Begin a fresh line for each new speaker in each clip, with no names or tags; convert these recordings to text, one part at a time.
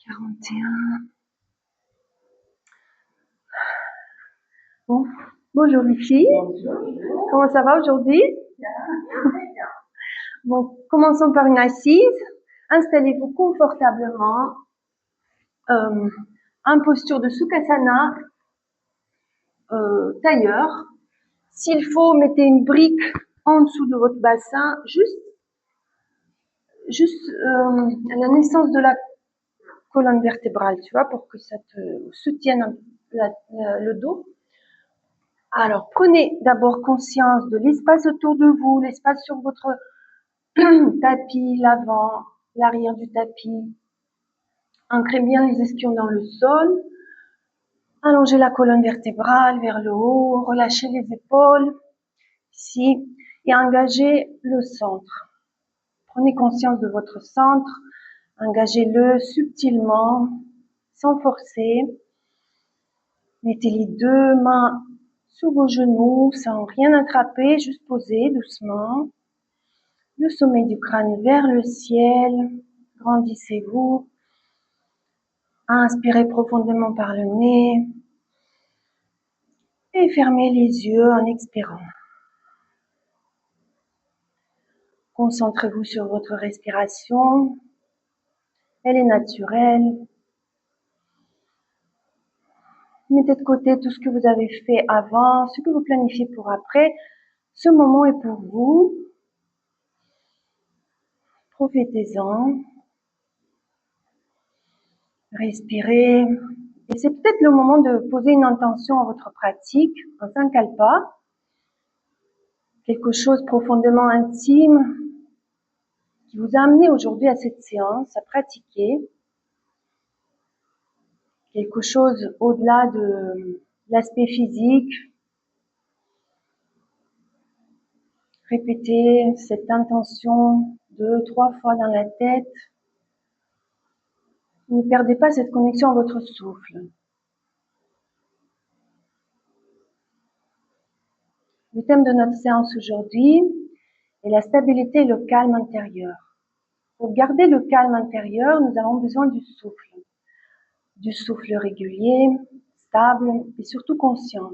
41. Bon, bonjour les filles. Comment ça va aujourd'hui? Bon, commençons par une assise. Installez-vous confortablement en posture de Sukhasana, tailleur. S'il faut, mettez une brique en dessous de votre bassin, juste à la naissance de la colonne vertébrale, tu vois, pour que ça te soutienne le dos. Alors, prenez d'abord conscience de l'espace autour de vous, l'espace sur votre tapis, l'avant, l'arrière du tapis. Ancrez bien les ischions dans le sol. Allongez la colonne vertébrale vers le haut. Relâchez les épaules ici et engagez le centre. Prenez conscience de votre centre. Engagez-le subtilement, sans forcer. Mettez les deux mains sur vos genoux, sans rien attraper, juste poser doucement. Le sommet du crâne vers le ciel. Grandissez-vous. Inspirez profondément par le nez. Et fermez les yeux en expirant. Concentrez-vous sur votre respiration. Elle est naturelle. Mettez de côté tout ce que vous avez fait avant, ce que vous planifiez pour après. Ce moment est pour vous. Profitez-en. Respirez. Et c'est peut-être le moment de poser une intention à votre pratique, un sankalpa. Quelque chose profondément intime qui vous a amené aujourd'hui à cette séance, à pratiquer. Quelque chose au-delà de l'aspect physique. Répétez cette intention 2-3 fois dans la tête. Ne perdez pas cette connexion à votre souffle. Le thème de notre séance aujourd'hui est la stabilité et le calme intérieur. Pour garder le calme intérieur, nous avons besoin du souffle. Du souffle régulier, stable et surtout conscient.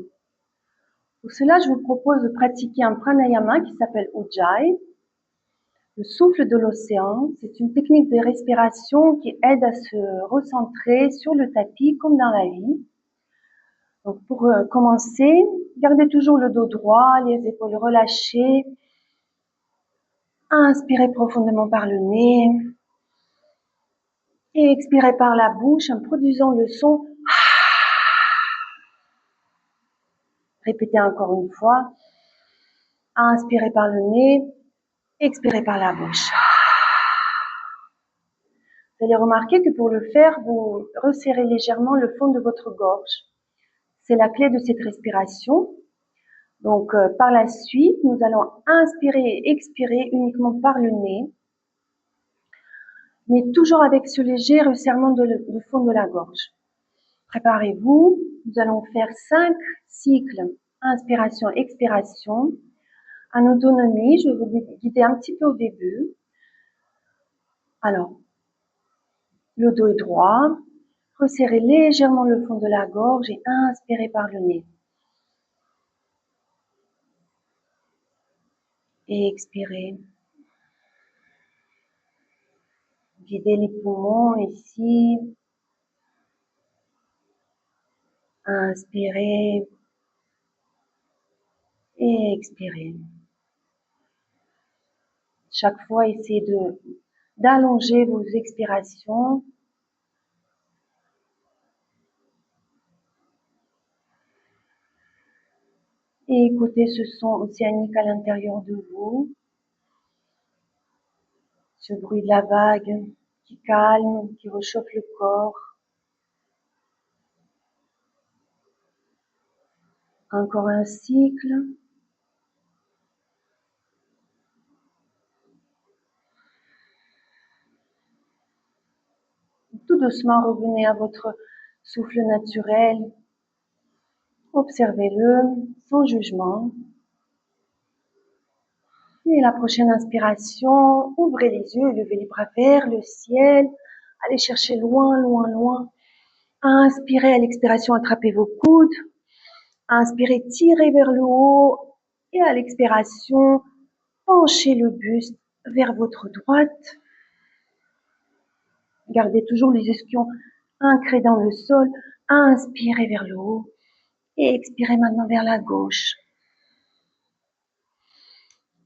Pour cela, je vous propose de pratiquer un pranayama qui s'appelle Ujjayi. Le souffle de l'océan, c'est une technique de respiration qui aide à se recentrer sur le tapis comme dans la vie. Donc pour commencer, gardez toujours le dos droit, les épaules relâchées. Inspirez profondément par le nez. Et expirez par la bouche en produisant le son. Répétez encore une fois. Inspirez par le nez. Expirez par la bouche. Vous allez remarquer que pour le faire, vous resserrez légèrement le fond de votre gorge. C'est la clé de cette respiration. Donc, par la suite, nous allons inspirer et expirer uniquement par le nez, mais toujours avec ce léger resserrement du fond de la gorge. Préparez-vous. Nous allons faire 5 cycles inspiration-expiration. En autonomie, je vais vous guider un petit peu au début. Alors, le dos est droit. Resserrez légèrement le fond de la gorge et inspirez par le nez. Et expirez. Guidez les poumons ici. Inspirez. Et expirez. Chaque fois, essayez d'allonger vos expirations. Et écoutez ce son océanique à l'intérieur de vous. Ce bruit de la vague qui calme, qui réchauffe le corps. Encore un cycle. Tout doucement, revenez à votre souffle naturel. Observez-le sans jugement. Et la prochaine inspiration, ouvrez les yeux et levez les bras vers le ciel. Allez chercher loin, loin, loin. Inspirez, à l'expiration, attrapez vos coudes. Inspirez, tirez vers le haut. Et à l'expiration, penchez le buste vers votre droite. Gardez toujours les ischions ancrés dans le sol. Inspirez vers le haut. Et expirez maintenant vers la gauche.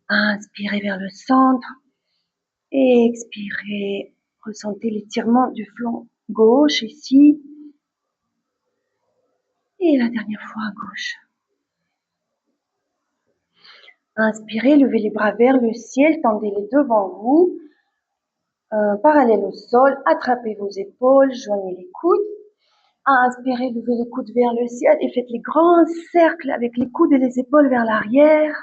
Inspirez vers le centre. Et expirez. Ressentez l'étirement du flanc gauche ici. Et la dernière fois à gauche. Inspirez, levez les bras vers le ciel, tendez-les devant vous, parallèle au sol, attrapez vos épaules, joignez les coudes. Inspirez, levez les coudes vers le ciel et faites les grands cercles avec les coudes et les épaules vers l'arrière.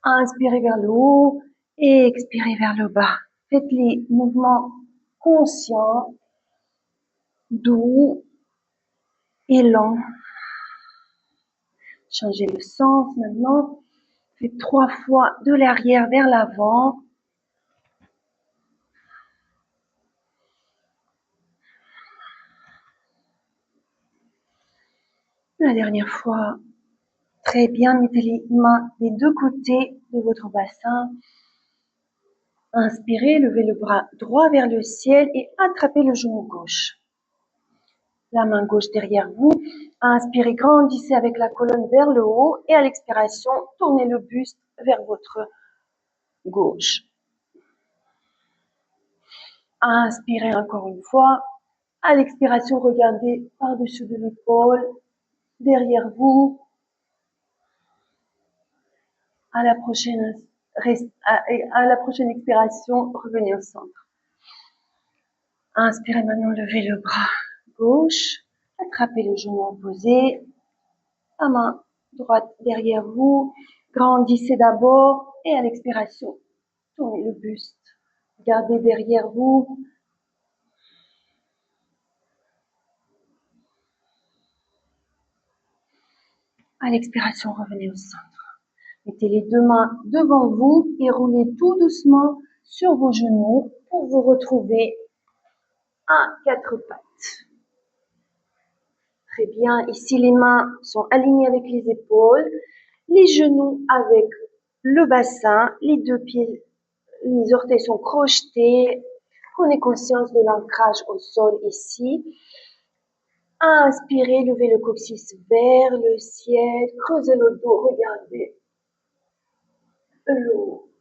Inspirez vers le haut et expirez vers le bas. Faites les mouvements conscients, doux et lents. Changez le sens maintenant. Faites 3 fois de l'arrière vers l'avant. La dernière fois. Très bien, mettez les mains des deux côtés de votre bassin. Inspirez, levez le bras droit vers le ciel et attrapez le genou gauche. La main gauche derrière vous. Inspirez, grandissez avec la colonne vers le haut et à l'expiration, tournez le buste vers votre gauche. Inspirez encore une fois. À l'expiration, regardez par-dessus de l'épaule, derrière vous. À la prochaine expiration, revenez au centre. Inspirez maintenant, levez le bras gauche, attrapez le genou opposé, la main droite derrière vous, grandissez d'abord et à l'expiration, tournez le buste, gardez derrière vous. À l'expiration, revenez au centre. Mettez les deux mains devant vous et roulez tout doucement sur vos genoux pour vous retrouver à 4 pattes. Très bien. Ici, les mains sont alignées avec les épaules, les genoux avec le bassin, les deux pieds, les orteils sont crochetés. Prenez conscience de l'ancrage au sol ici. Inspirez, levez le coccyx vers le ciel, creusez le dos, regardez le haut.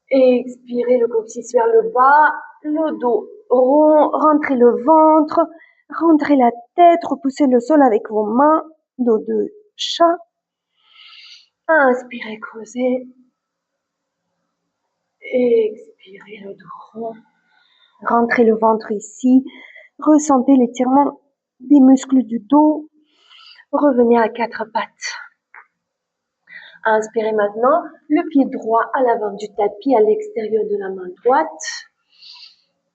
Expirez le coccyx vers le bas, le dos rond, rentrez le ventre, rentrez la tête, repoussez le sol avec vos mains, dos de chat. Inspirez, creusez. Expirez le dos rond. Rentrez le ventre ici. Ressentez l'étirement des muscles du dos. Revenez à 4 pattes. Inspirez maintenant le pied droit à l'avant du tapis, à l'extérieur de la main droite.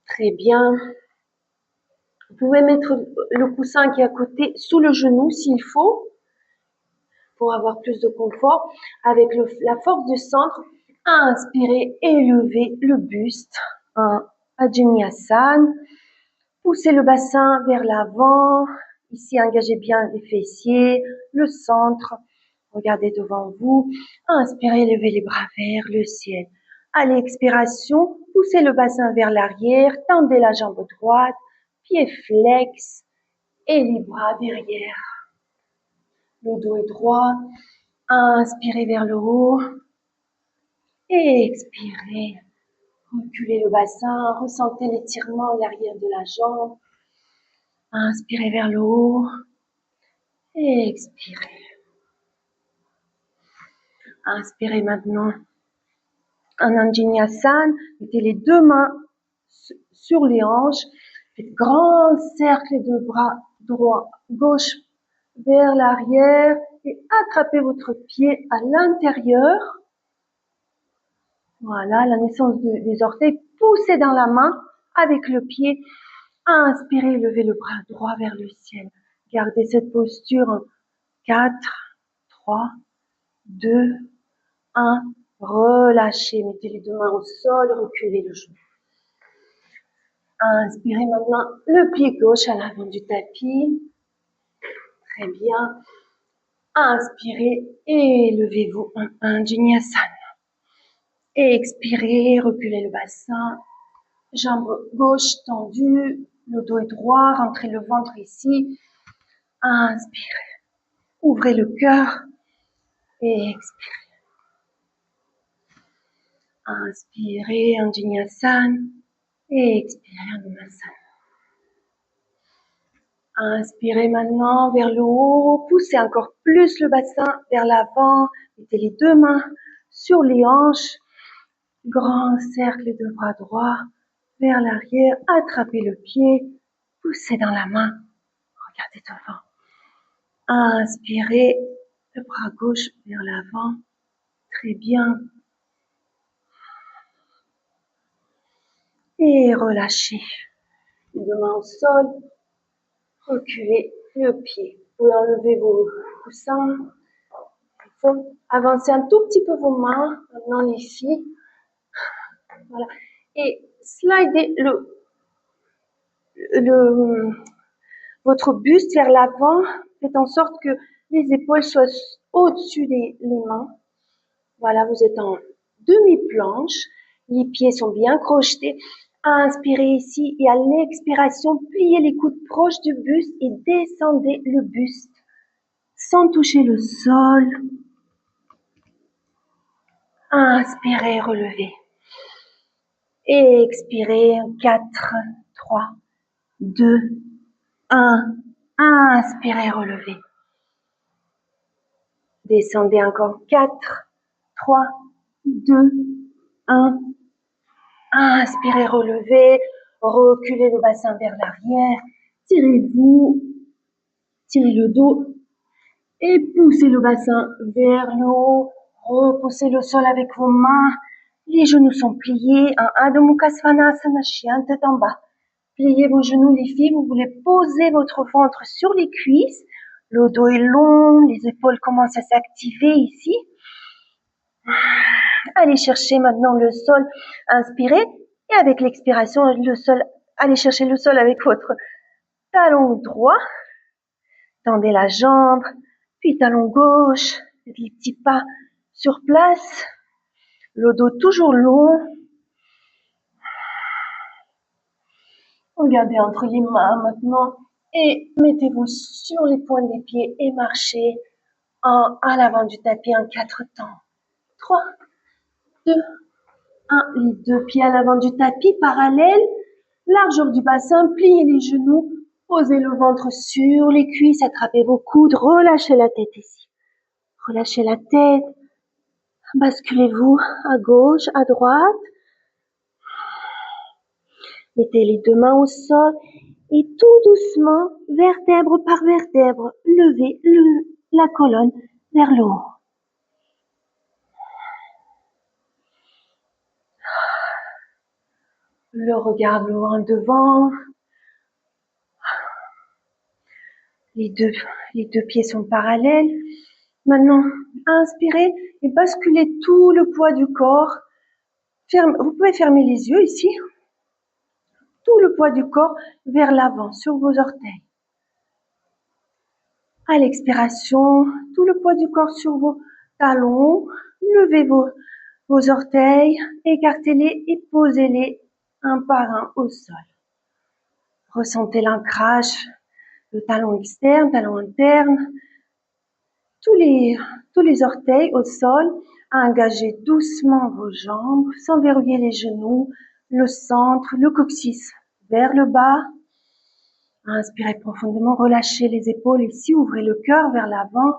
Très bien. Vous pouvez mettre le coussin qui est à côté sous le genou s'il faut, pour avoir plus de confort. Avec la force du centre, inspirez, élevez le buste. Adjiniyasana. Poussez le bassin vers l'avant. Ici, engagez bien les fessiers, le centre. Regardez devant vous. Inspirez, levez les bras vers le ciel. À l'expiration, poussez le bassin vers l'arrière, tendez la jambe droite, pied flex et les bras derrière. Le dos est droit. Inspirez vers le haut. Et expirez. Reculez le bassin, ressentez l'étirement à l'arrière de la jambe. Inspirez vers le haut. Et expirez. Inspirez maintenant. En Anjaneyasana, mettez les deux mains sur les hanches. Faites grand cercle de bras droit, gauche vers l'arrière et attrapez votre pied à l'intérieur. Voilà, la naissance des orteils. Poussez dans la main avec le pied. Inspirez, levez le bras droit vers le ciel. Gardez cette posture. 4, 3, 2, 1. Relâchez. Mettez les deux mains au sol. Reculez le genou. Inspirez maintenant le pied gauche à l'avant du tapis. Très bien. Inspirez et levez-vous en Anjaneyasana. Expirez, reculez le bassin. Jambe gauche tendue, le dos est droit, rentrez le ventre ici. Inspirez. Ouvrez le cœur et expirez. Inspirez, Anjaneyasana et expirez, Anjaneyasana. Inspirez maintenant vers le haut, poussez encore plus le bassin vers l'avant, mettez les deux mains sur les hanches, grand cercle de bras droits vers l'arrière, attrapez le pied, poussez dans la main, regardez devant. Inspirez, le bras gauche vers l'avant, très bien. Et relâchez, les deux mains au sol, reculez le pied. Vous pouvez enlever vos coussins. Il faut avancer un tout petit peu vos mains, maintenant ici. Voilà. Et slidez votre buste vers l'avant. Faites en sorte que les épaules soient au-dessus des mains. Voilà, vous êtes en demi-planche. Les pieds sont bien crochetés. Inspirez ici et à l'expiration, pliez les coudes proches du buste et descendez le buste sans toucher le sol. Inspirez, relevez. Et expirez, 4, 3, 2, 1. Inspirez, relevez. Descendez encore, 4, 3, 2, 1. Inspirez, relevez. Reculez le bassin vers l'arrière. Tirez-vous. Tirez le dos. Et poussez le bassin vers le haut. Repoussez le sol avec vos mains. Les genoux sont pliés. Un Adho Mukha Svanasana, chien tête en bas. Pliez vos genoux, les filles. Vous voulez poser votre ventre sur les cuisses. Le dos est long. Les épaules commencent à s'activer ici. Allez chercher maintenant le sol. Inspirez. Et avec l'expiration, le sol, allez chercher le sol avec votre talon droit. Tendez la jambe. Puis talon gauche. Faites les petits pas sur place. Le dos toujours long. Regardez entre les mains maintenant. Et mettez-vous sur les pointes des pieds et marchez à l'avant du tapis en 4 temps. 3, 2, 1. Les deux pieds à l'avant du tapis, parallèles. Largeur du bassin, pliez les genoux. Posez le ventre sur les cuisses, attrapez vos coudes, relâchez la tête ici. Relâchez la tête. Basculez-vous à gauche, à droite. Mettez les deux mains au sol et tout doucement, vertèbre par vertèbre, levez la colonne vers le haut. Le regard loin devant. Les deux pieds sont parallèles. Maintenant, inspirez et basculez tout le poids du corps. Vous pouvez fermer les yeux ici. Tout le poids du corps vers l'avant, sur vos orteils. À l'expiration, tout le poids du corps sur vos talons. Levez vos orteils, écartez-les et posez-les un par un au sol. Ressentez l'ancrage, le talon externe, talon interne. Tous les orteils au sol. Engagez doucement vos jambes sans verrouiller les genoux, le centre, le coccyx vers le bas. Inspirez profondément, relâchez les épaules ici, ouvrez le cœur vers l'avant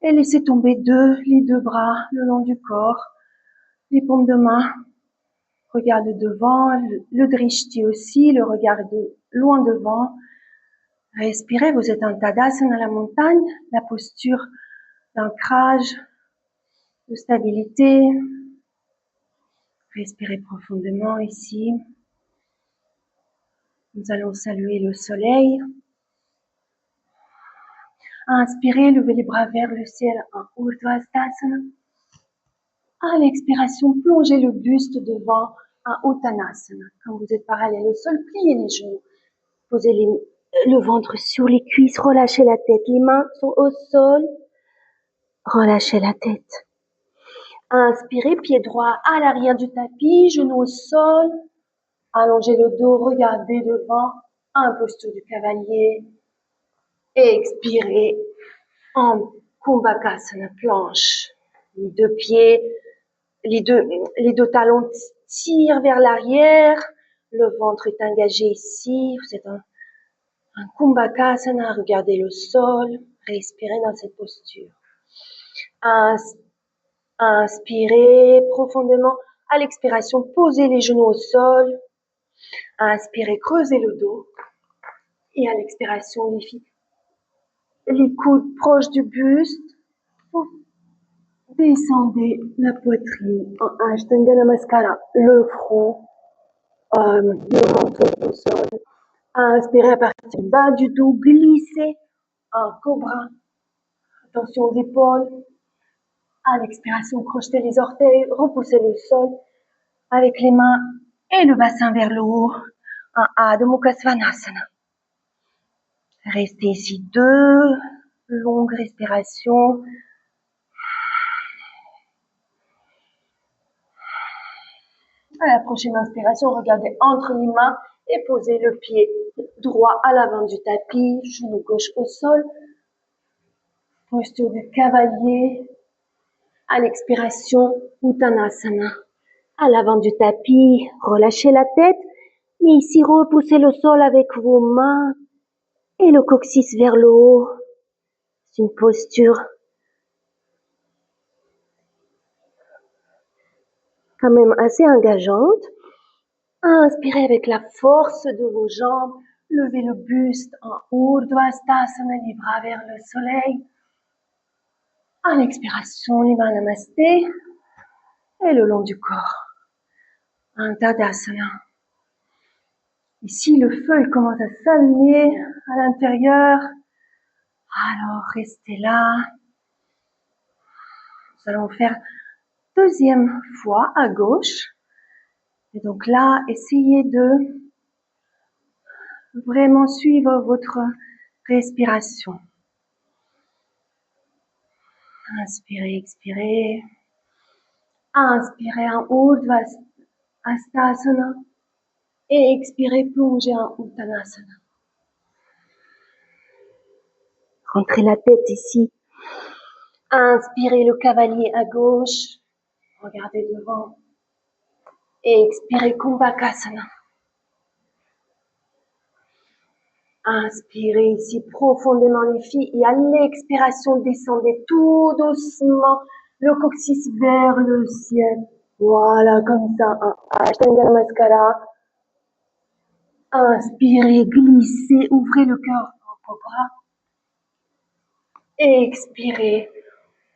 et laissez tomber les deux bras le long du corps, les paumes de main. Regardez devant, le drishti aussi, le regard loin devant. Respirez, vous êtes en Tadasana à la montagne, la posture d'ancrage, de stabilité. Respirez profondément ici. Nous allons saluer le soleil. Inspirez, levez les bras vers le ciel en Urdhva Sthasana. À l'expiration, plongez le buste devant un Uttanasana. Quand vous êtes parallèle au sol, pliez les genoux. Posez le ventre sur les cuisses, relâchez la tête. Les mains sont au sol. Relâchez la tête. Inspirez, pied droit à l'arrière du tapis, genoux au sol. Allongez le dos, regardez devant. Un posture du cavalier. Expirez en Kumbhakasana, planche. Les deux pieds, les deux talons tirent vers l'arrière. Le ventre est engagé ici. Vous êtes un Kumbhakasana, regardez le sol. Respirez dans cette posture. Inspirez profondément. À l'expiration, posez les genoux au sol. Inspirez, creusez le dos. Et à l'expiration, les coudes proches du buste. Vous descendez la poitrine en Ashtanga Namaskara. Le front, le ventre au sol. Inspirez à partir du bas du dos. Glissez en cobra. Attention aux épaules. À l'expiration, crochetez les orteils. Repoussez le sol avec les mains et le bassin vers le haut. En Adho Mukha Svanasana. Restez ici 2 longues respirations. À la prochaine inspiration, regardez entre les mains et posez le pied droit à l'avant du tapis, genou gauche au sol. Posture du cavalier. À l'expiration, Uttanasana. À l'avant du tapis, relâchez la tête. Mais ici, repoussez le sol avec vos mains et le coccyx vers le haut. C'est une posture quand même assez engageante. Inspirez avec la force de vos jambes. Levez le buste en Urdhvastasana, les bras vers le soleil. À l'expiration, les mains namasté. Et le long du corps. Un Tadasana. Ici, le feu il commence à s'allumer à l'intérieur. Alors, restez là. Nous allons faire deuxième fois à gauche. Et donc là, essayez de vraiment suivre votre respiration. Inspirez, expirez. Inspirez en Urdhvastasana. Et expirez, plongez en Uttanasana. Rentrez la tête ici. Inspirez le cavalier à gauche. Regardez devant. Et expirez Kumbhakasana. Inspirez ici profondément les filles. Et à l'expiration, descendez tout doucement le coccyx vers le ciel. Voilà, comme ça. Ashtanga Namaskara. Inspirez, glissez, ouvrez le cœur en cobra. Et expirez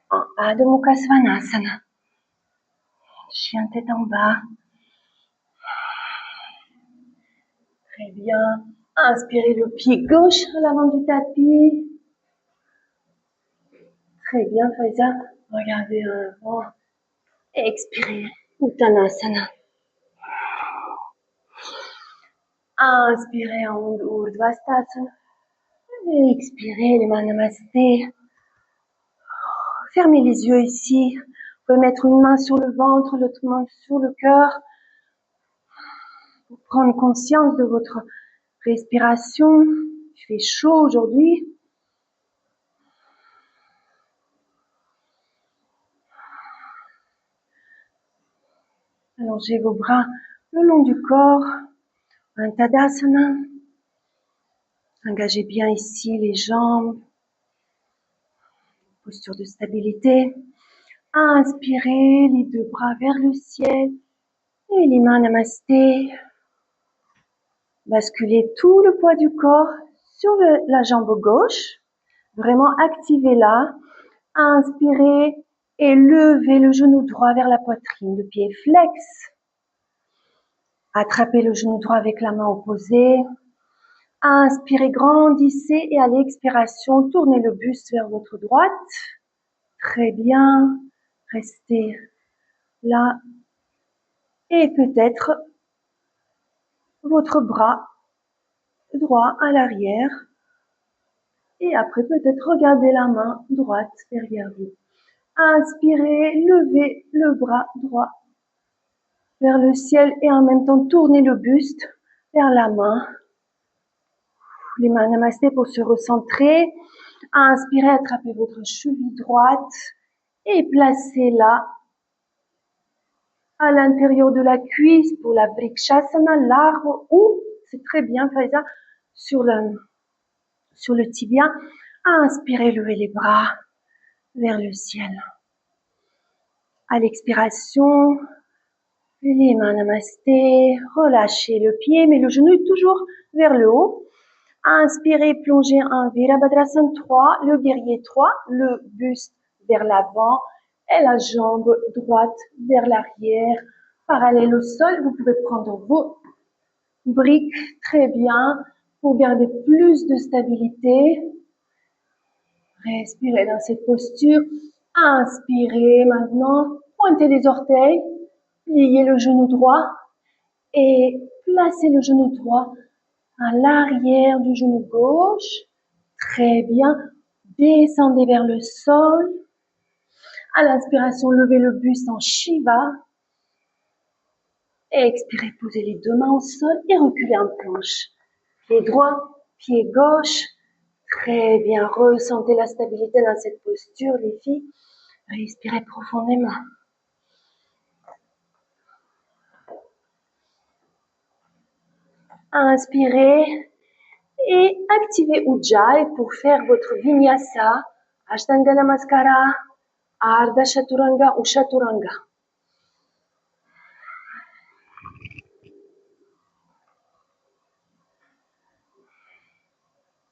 en Adho Mukha Svanasana. Chien tête en bas. Très bien. Inspirez le pied gauche à l'avant du tapis. Très bien, Faiza. Regardez en avant. Expirez. Uttanasana. Inspirez en Urdhvastasana. Et expirez les mains namasté. Fermez les yeux ici. Vous pouvez mettre une main sur le ventre, l'autre main sur le cœur. Pour prendre conscience de votre respiration. Il fait chaud aujourd'hui. Allongez vos bras le long du corps. Un Tadasana. Engagez bien ici les jambes. Posture de stabilité. Inspirez les 2 bras vers le ciel. Et les mains namasté. Basculez tout le poids du corps sur la jambe gauche. Vraiment activez-la. Inspirez et levez le genou droit vers la poitrine. Le pied flex. Attrapez le genou droit avec la main opposée. Inspirez, grandissez et à l'expiration, tournez le buste vers votre droite. Très bien. Restez là. Et peut-être votre bras droit à l'arrière. Et après, peut-être regardez la main droite derrière vous. Inspirez, levez le bras droit vers le ciel et en même temps tournez le buste vers la main. Les mains namasté pour se recentrer. Inspirez, attrapez votre cheville droite et placez-la à l'intérieur de la cuisse pour la Vrikshasana, l'arbre, ou, c'est très bien, Faiza, sur le tibia. Inspirez, levez les bras vers le ciel. À l'expiration, les mains namasté, relâchez le pied, mais le genou est toujours vers le haut. Inspirez, plongez en Virabhadrasana 3, le guerrier 3, le buste vers l'avant et la jambe droite vers l'arrière, parallèle au sol. Vous pouvez prendre vos briques très bien pour garder plus de stabilité. Respirez dans cette posture. Inspirez maintenant, pointez les orteils, pliez le genou droit et placez le genou droit à l'arrière du genou gauche. Très bien. Descendez vers le sol. À l'inspiration, levez le buste en Shiva. Expirez, posez les deux mains au sol et reculez en planche. Pied droit, pied gauche. Très bien. Ressentez la stabilité dans cette posture, les filles. Respirez profondément. Inspirez et activez Ujjayi pour faire votre Vinyasa, Ashtanga Namaskara, Ardha Chaturanga ou Chaturanga.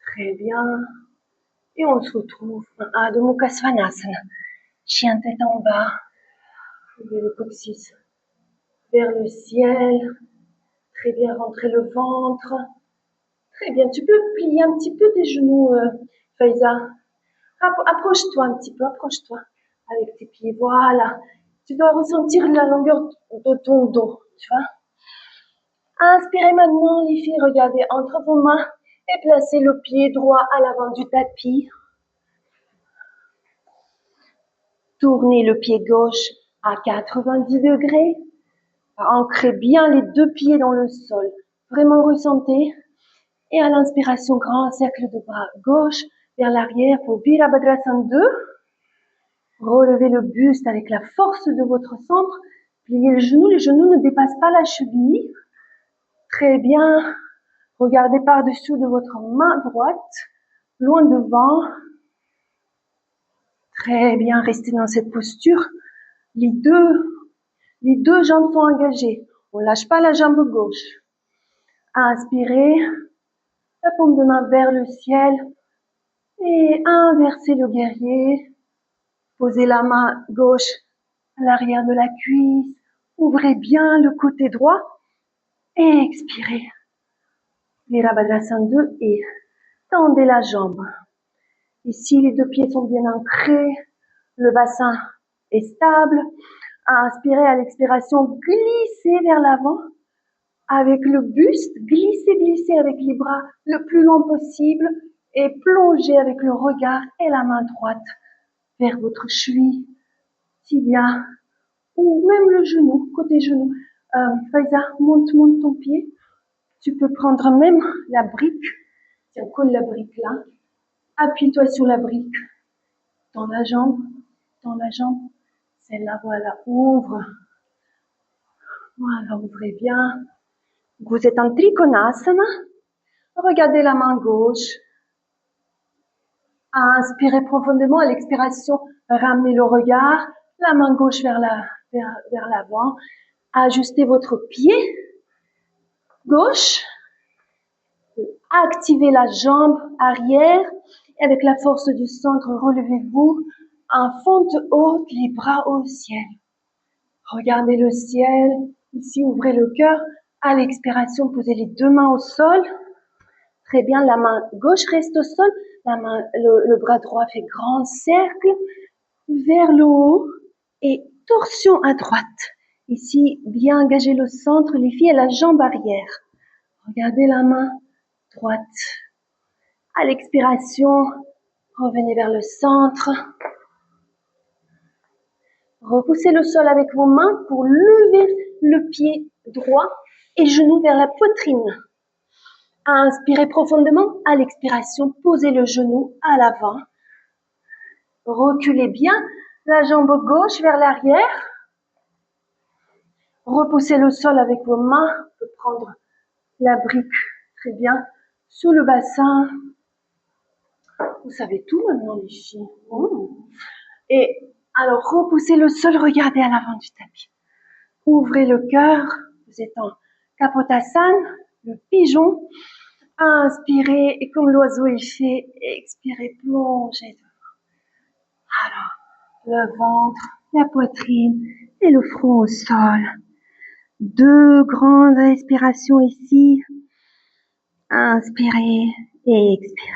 Très bien. Et on se retrouve en Adho Mukha Svanasana. Chien tête en bas. Levez le coccyx vers le ciel. Très bien, rentrez le ventre. Très bien, tu peux plier un petit peu tes genoux, Faiza. Approche-toi un petit peu, approche-toi avec tes pieds. Voilà. Tu dois ressentir la longueur de ton dos, tu vois. Inspirez maintenant, les filles, regardez entre vos mains et placez le pied droit à l'avant du tapis. Tournez le pied gauche à 90 degrés. Ancrez bien les deux pieds dans le sol. Vraiment ressentez. Et à l'inspiration, grand cercle de bras gauche vers l'arrière pour Virabhadrasana 2. Relevez le buste avec la force de votre centre. Pliez les genoux ne dépassent pas la cheville. Très bien. Regardez par-dessous de votre main droite, loin devant. Très bien, restez dans cette posture. Les deux jambes sont engagées. On lâche pas la jambe gauche. Inspirez, la paume de main vers le ciel. Et inversez le guerrier. Posez la main gauche à l'arrière de la cuisse. Ouvrez bien le côté droit. Et expirez. Virabhadrasana 2 et tendez la jambe. Ici, les deux pieds sont bien ancrés. Le bassin est stable. Inspirez à l'expiration, glissez vers l'avant. Avec le buste, glissez avec les bras le plus long possible et plongez avec le regard et la main droite vers votre cheville, tibia ou même le genou, côté genou. Faiza, monte ton pied. Tu peux prendre même la brique. Tiens, colle la brique là. Appuie-toi sur la brique. Dans la jambe. Celle-là, voilà, ouvre. Voilà, ouvrez bien. Vous êtes en Trikonasana. Regardez la main gauche. Inspirez profondément. À l'expiration, ramenez le regard. La main gauche vers l'avant. Ajustez votre pied gauche. Activez la jambe arrière. Et avec la force du centre, relevez-vous en fente haute, les bras au ciel. Regardez le ciel. Ici, ouvrez le cœur. À l'expiration, posez les deux mains au sol. Très bien, la main gauche reste au sol. Le bras droit fait grand cercle vers le haut et torsion à droite. Ici, bien engager le centre, les filles, et la jambe arrière. Regardez la main droite. À l'expiration, revenez vers le centre. Repoussez le sol avec vos mains pour lever le pied droit et genou vers la poitrine. Inspirez profondément. À l'expiration, posez le genou à l'avant. Reculez bien la jambe gauche vers l'arrière. Repoussez le sol avec vos mains. Vous pouvez prendre la brique, très bien, sous le bassin. Vous savez tout maintenant, les filles. Et alors, repoussez le sol, regardez à l'avant du tapis. Ouvrez le cœur. Vous êtes en Kapotasana, le pigeon. Inspirez, et comme l'oiseau est fait, expirez, plongez devant. Alors, le ventre, la poitrine et le front au sol. 2 grandes respirations ici. Inspirez et expirez.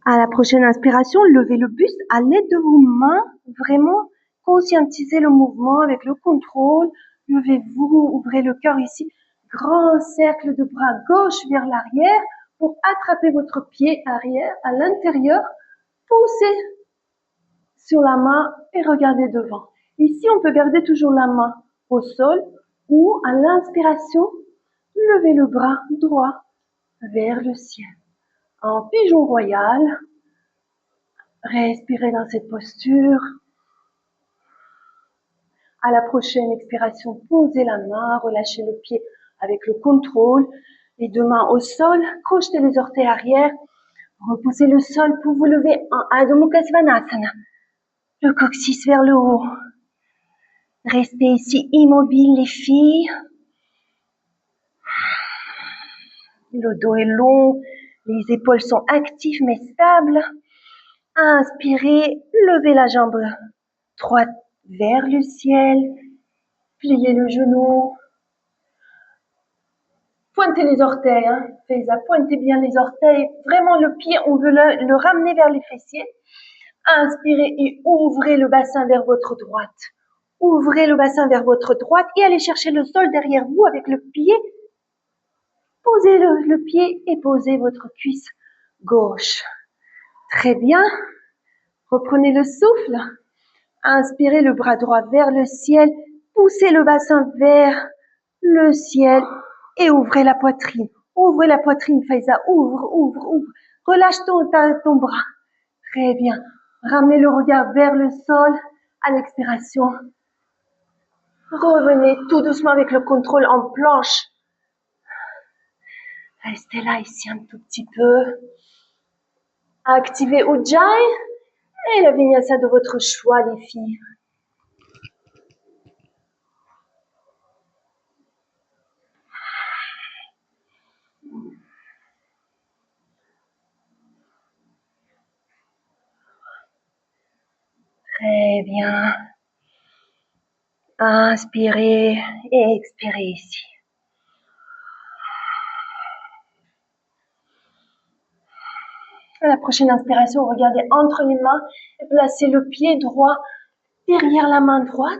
À la prochaine inspiration, levez le buste à l'aide de vos mains. Vraiment, conscientisez le mouvement avec le contrôle. Levez-vous, ouvrez le cœur ici. Grand cercle de bras gauche vers l'arrière pour attraper votre pied arrière à l'intérieur. Poussez sur la main et regardez devant. Ici, on peut garder toujours la main au sol ou à l'inspiration, levez le bras droit vers le ciel. En pigeon royal, respirez dans cette posture. À la prochaine expiration, posez la main, relâchez le pied avec le contrôle. Les 2 mains au sol, crochetez les orteils arrière, repoussez le sol pour vous lever en Adho Mukha Svanasana. Le coccyx vers le haut. Restez ici immobile les filles. Le dos est long, les épaules sont actives mais stables. Inspirez, levez la jambe droite vers le ciel. Pliez le genou. Pointez les orteils, Faiza, pointez bien les orteils. Vraiment le pied, on veut le ramener vers les fessiers. Inspirez et ouvrez le bassin vers votre droite. Ouvrez le bassin vers votre droite et allez chercher le sol derrière vous avec le pied. Posez le pied et posez votre cuisse gauche. Très bien. Reprenez le souffle. Inspirez le bras droit vers le ciel. Poussez le bassin vers le ciel et ouvrez la poitrine. Ouvrez la poitrine, Faiza. Ouvre. Relâche ton bras. Très bien. Ramenez le regard vers le sol. À l'expiration, revenez tout doucement avec le contrôle en planche. Restez là ici un tout petit peu. Activez Ujjayi et la vinyasa de votre choix, les filles. Très bien. Inspirez et expirez ici. À la prochaine inspiration, regardez entre les mains et placez le pied droit derrière la main droite,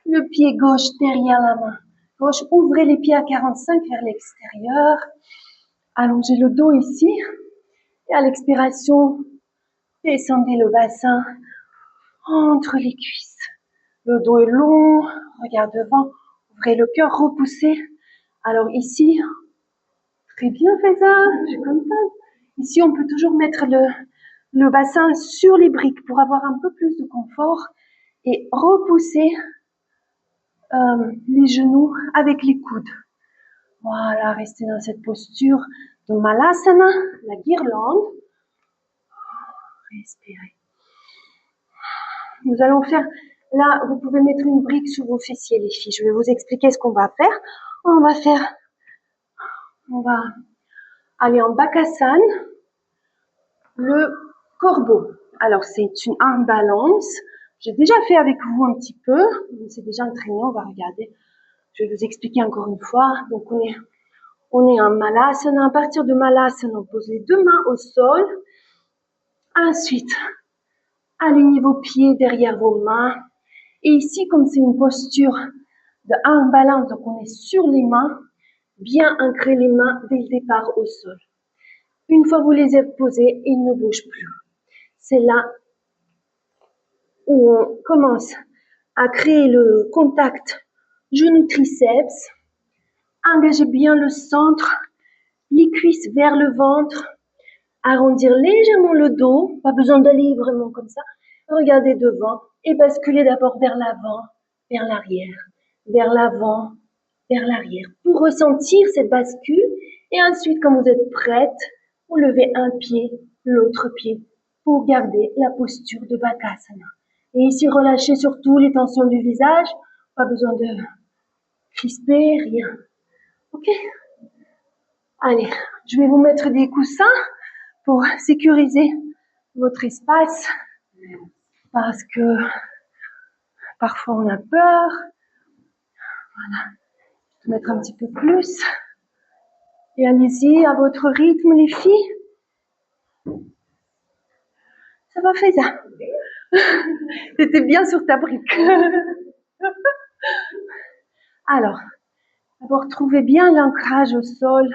le pied gauche derrière la main gauche. Ouvrez les pieds à 45 vers l'extérieur. Allongez le dos ici. Et à l'expiration, descendez le bassin entre les cuisses. Le dos est long, regard devant. Ouvrez le cœur, repoussez. Alors ici, très bien Faiza, je suis contente. Ici, on peut toujours mettre le bassin sur les briques pour avoir un peu plus de confort et repousser les genoux avec les coudes. Voilà, restez dans cette posture de Malasana, la guirlande. Respirez. Nous allons faire, là, vous pouvez mettre une brique sur vos fessiers, les filles. Je vais vous expliquer ce qu'on va faire. On va aller en Bakasana, le corbeau. Alors, c'est une arme balance. J'ai déjà fait avec vous un petit peu. C'est déjà entraîné, on va regarder. Je vais vous expliquer encore une fois. Donc, on est en Malasana. À partir de Malasana, on pose les 2 mains au sol. Ensuite, Alignez vos pieds derrière vos mains. Et ici, comme c'est une posture de balance, donc on est sur les mains, bien ancrer les mains dès le départ au sol. Une fois vous les avez posées, ils ne bougent plus. C'est là où on commence à créer le contact genou-triceps. Engagez bien le centre, les cuisses vers le ventre. Arrondir légèrement le dos, pas besoin d'aller vraiment comme ça. Regardez devant et basculez d'abord vers l'avant, vers l'arrière, vers l'avant, vers l'arrière. Pour ressentir cette bascule et ensuite, quand vous êtes prête, vous levez un pied, l'autre pied pour garder la posture de Bakasana. Et ici, relâchez surtout les tensions du visage. Pas besoin de crisper, rien. Ok? Allez, je vais vous mettre des coussins pour sécuriser votre espace parce que parfois on a peur. Voilà, je vais mettre un petit peu plus. Et allez-y à votre rythme les filles. Ça va faire ça. T'étais bien sur ta brique. Alors, d'abord trouvez bien l'ancrage au sol.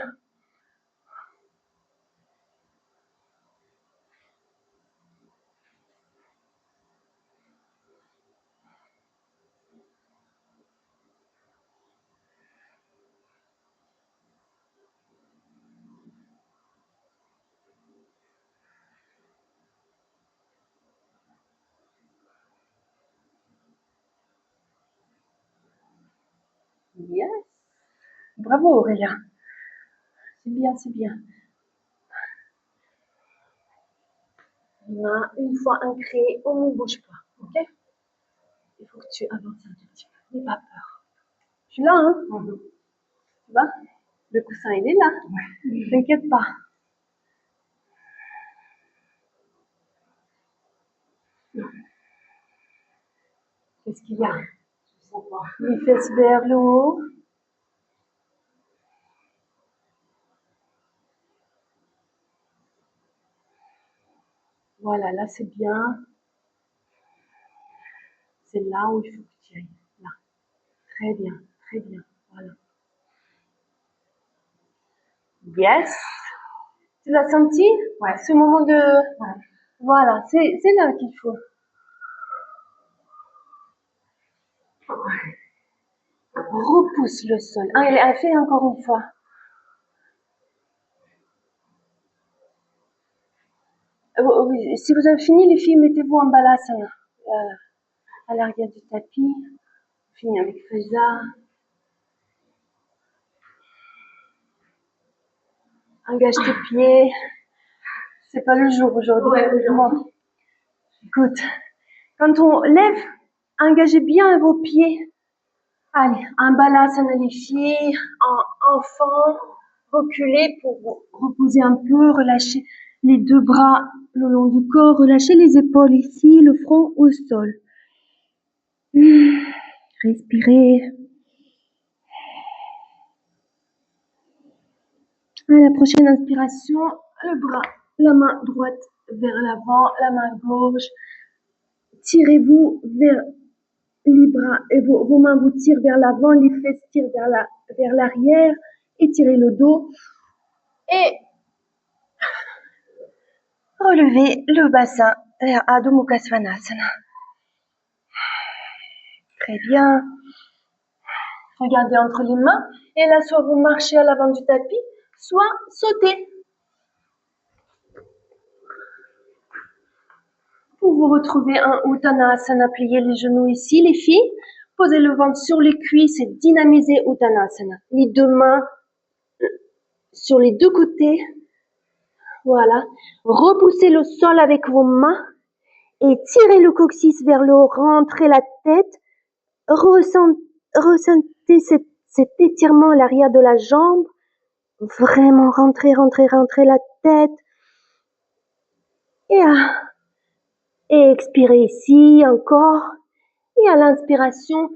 Yes. Bravo Aurélia. C'est bien, c'est bien. Une fois ancré, on ne bouge pas. Ok? Il faut que tu avances un tout petit peu. N'aie pas peur. Je suis là, hein? Tu vois? Le coussin, il est là. Ouais. T'inquiète pas. Qu'est-ce qu'il y a? Les fesses vers le haut. Voilà, là c'est bien. C'est là où il faut que tu ailles. Là. Très bien, très bien. Voilà. Yes. Tu l'as senti? Ouais. Ce moment de... Ouais. Voilà, c'est là qu'il faut. Repousse le sol. Allez, fais encore une fois. Si vous avez fini, les filles, mettez-vous en balasana. À l'arrière du tapis. Fini avec Feza. Engage tes pieds. C'est pas le jour aujourd'hui. Ouais, bon. Écoute, quand on lève, engagez bien vos pieds. Allez, un balasana les filles, en enfant, reculez pour vous reposer un peu, relâcher les deux bras le long du corps, relâchez les épaules ici, le front au sol. Respirez. À la prochaine inspiration, le bras, la main droite vers l'avant, la main gauche. Tirez-vous vers les bras et vos mains vous tirent vers l'avant, les fesses tirent vers l'arrière, étirez le dos et relevez le bassin vers Adho Mukha Svanasana. Très bien. Regardez entre les mains et là, soit vous marchez à l'avant du tapis, soit sautez. Pour vous retrouver en Uttanasana, pliez les genoux ici, les filles. Posez le ventre sur les cuisses et dynamisez Uttanasana. Les deux mains sur les deux côtés. Voilà. Repoussez le sol avec vos mains et tirez le coccyx vers le haut. Rentrez la tête. Ressentez cet étirement à l'arrière de la jambe. Vraiment, rentrez la tête. Et expirez ici encore. Et à l'inspiration,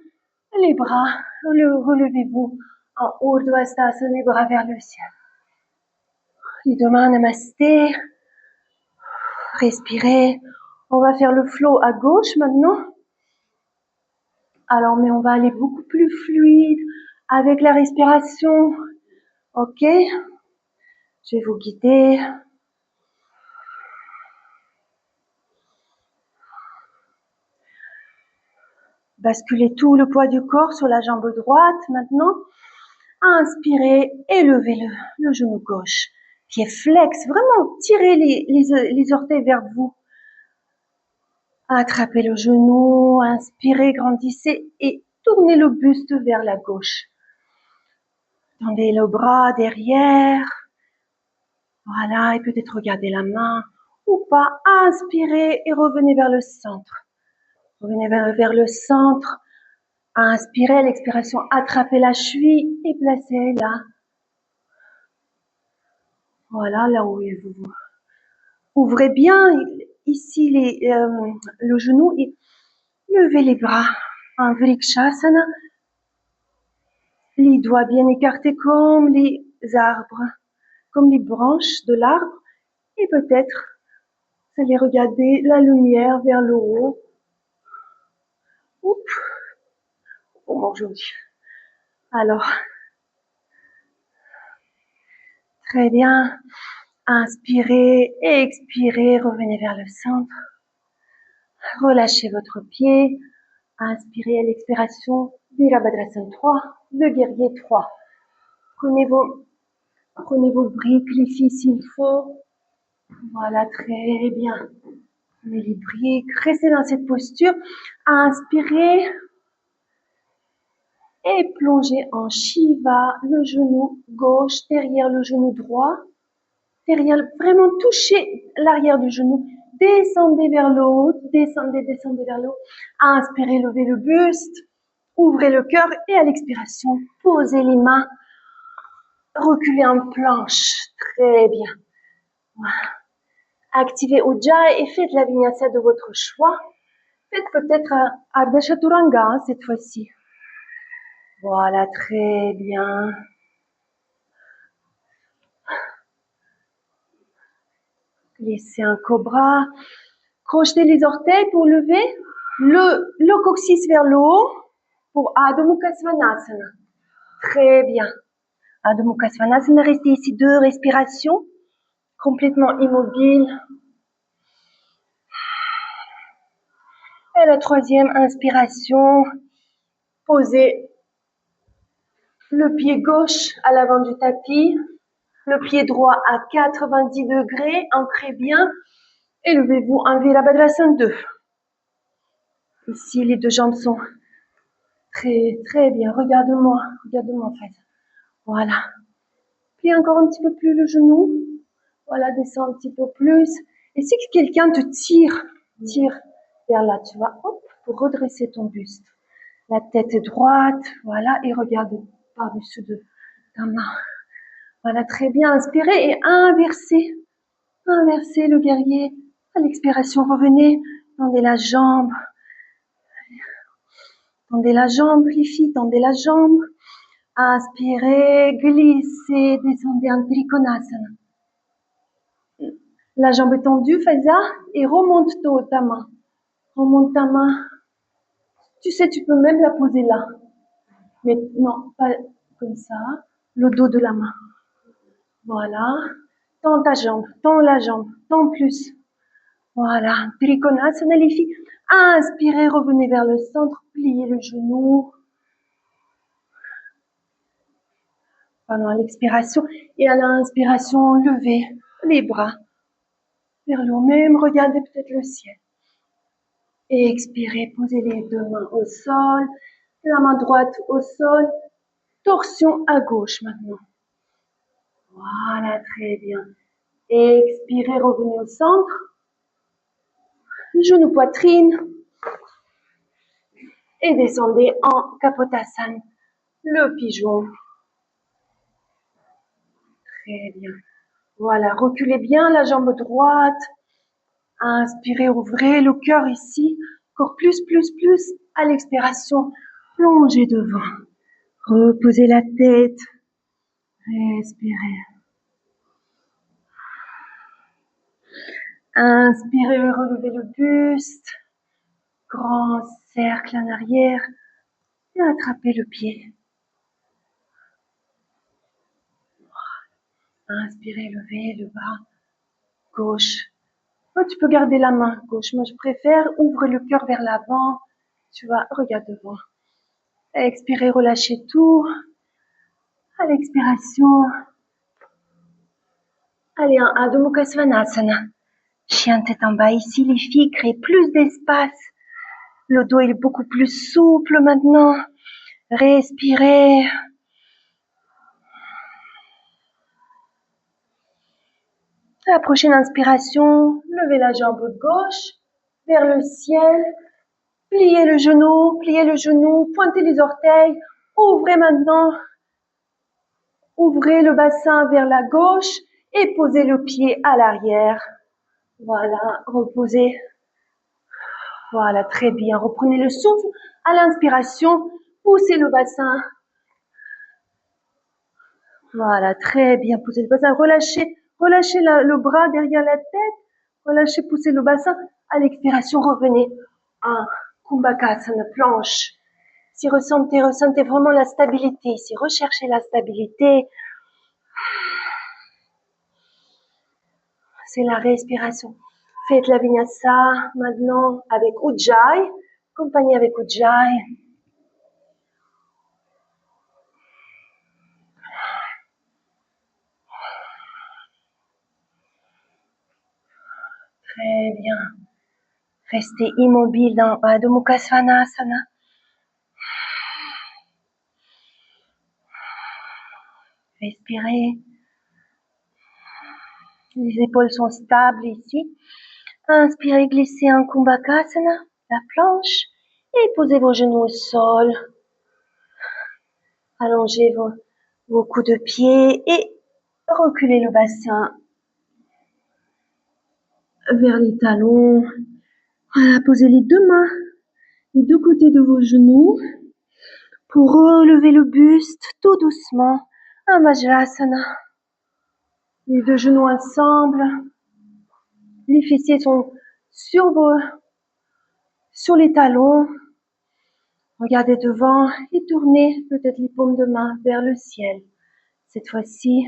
les bras, relevez-vous en haut de Hastasana, les bras vers le ciel. Les deux mains, namasté. Respirez. On va faire le flow à gauche maintenant. Alors, mais on va aller beaucoup plus fluide avec la respiration. Ok? Je vais vous guider. Basculez tout le poids du corps sur la jambe droite maintenant. Inspirez et levez le genou gauche. Pied flex, vraiment tirez les orteils vers vous. Attrapez le genou, inspirez, grandissez et tournez le buste vers la gauche. Tendez le bras derrière. Voilà, et peut-être regardez la main ou pas. Inspirez et revenez vers le centre. Revenez vers le centre. Inspirez, à l'expiration, attrapez la cheville et placez-la. Voilà, là où vous ouvrez bien ici le genou et levez les bras en Vrikshasana. Les doigts bien écartés comme les arbres, comme les branches de l'arbre. Et peut-être, vous allez regarder la lumière vers le haut. Oups, pour manger aussi. Alors, très bien. Inspirez, expirez, revenez vers le centre. Relâchez votre pied. Inspirez à l'expiration, Virabhadrasana 3, le guerrier 3. Prenez vos briques, les filles, s'il faut. Voilà, très bien. Prenez les briques, restez dans cette posture. Inspirez et plongez en Shiva, le genou gauche derrière le genou droit. Derrière, vraiment touchez l'arrière du genou. Descendez vers le haut, descendez vers le haut. Inspirez, levez le buste, ouvrez le cœur et à l'expiration, posez les mains, reculez en planche. Très bien. Voilà. Activez Ujjayi et faites la vinyasa de votre choix. Faites peut-être un Ardha Chaturanga cette fois-ci. Voilà, très bien. Laissez un cobra. Crochetez les orteils pour lever le coccyx vers le haut pour Adho Mukha Svanasana. Très bien. Adho Mukha Svanasana, restez ici 2 respirations, complètement immobile. Et la 3e inspiration, posez le pied gauche à l'avant du tapis, le pied droit à 90 degrés, ancrez bien, et levez-vous en Virabhadrasana 2. Ici, les 2 jambes sont très, très bien. Regarde-moi en fait. Voilà. Plie encore un petit peu plus le genou. Voilà, descends un petit peu plus. Et si quelqu'un te tire vers là, tu vois, hop, pour redresser ton buste. La tête est droite, voilà, et regarde par-dessus de ta main. Voilà, très bien. Inspirez et inversez. Inversez le guerrier. À l'expiration, revenez. Tendez la jambe. Tendez la jambe, les filles, tendez la jambe. Inspirez, glissez, descendez en Trikonasana. La jambe est tendue, Faiza, et remonte ta main. Remonte ta main. Tu sais, tu peux même la poser là. Mais non, pas comme ça. Le dos de la main. Voilà. Tends ta jambe, tends la jambe, tends plus. Voilà. Trikonasana, les filles. Inspirez, revenez vers le centre, pliez le genou. Pendant l'expiration. Et à l'inspiration, levez les bras vers le haut. Même regardez peut-être le ciel. Et expirez, posez les 2 mains au sol. La main droite au sol. Torsion à gauche maintenant. Voilà, très bien. Expirez, revenez au centre. Genou poitrine. Et descendez en Kapotasana. Le pigeon. Très bien. Voilà, reculez bien la jambe droite. Inspirez, ouvrez le cœur ici. Encore plus. À l'expiration, plongez devant. Reposez la tête. Respirez. Inspirez, relevez le buste. Grand cercle en arrière. Et attrapez le pied. Inspirez, levez le bras gauche. Oh, tu peux garder la main gauche. Moi, je préfère. Ouvre le cœur vers l'avant. Tu vas, regarde devant. Expirez, relâchez tout. À l'expiration. Allez, en Adho Mukha Svanasana. Chien tête en bas ici, les filles, créez plus d'espace. Le dos est beaucoup plus souple maintenant. Respirez. À la prochaine inspiration, levez la jambe gauche vers le ciel. Pliez le genou, pointez les orteils. Ouvrez maintenant. Ouvrez le bassin vers la gauche et posez le pied à l'arrière. Voilà, reposez. Voilà, très bien. Reprenez le souffle. À l'inspiration, poussez le bassin. Voilà, très bien. Poussez le bassin. Relâchez le bras derrière la tête. Relâchez, poussez le bassin. À l'expiration, revenez en Kumbhakasana, planche. Si ressentez vraiment la stabilité. Si recherchez la stabilité, c'est la respiration. Faites la vinyasa maintenant avec Ujjayi. Accompagnez avec Ujjayi. Très bien. Restez immobile dans Adho Mukha Svanasana. Respirez. Les épaules sont stables ici. Inspirez, glissez en Kumbhakasana, la planche, et posez vos genoux au sol. Allongez vos coups de pied et reculez le bassin vers les talons. Voilà, posez les deux mains des deux côtés de vos genoux pour relever le buste tout doucement. Un Vajrasana. Les deux genoux ensemble. Les fessiers sont sur les talons. Regardez devant et tournez peut-être les paumes de main vers le ciel. Cette fois-ci,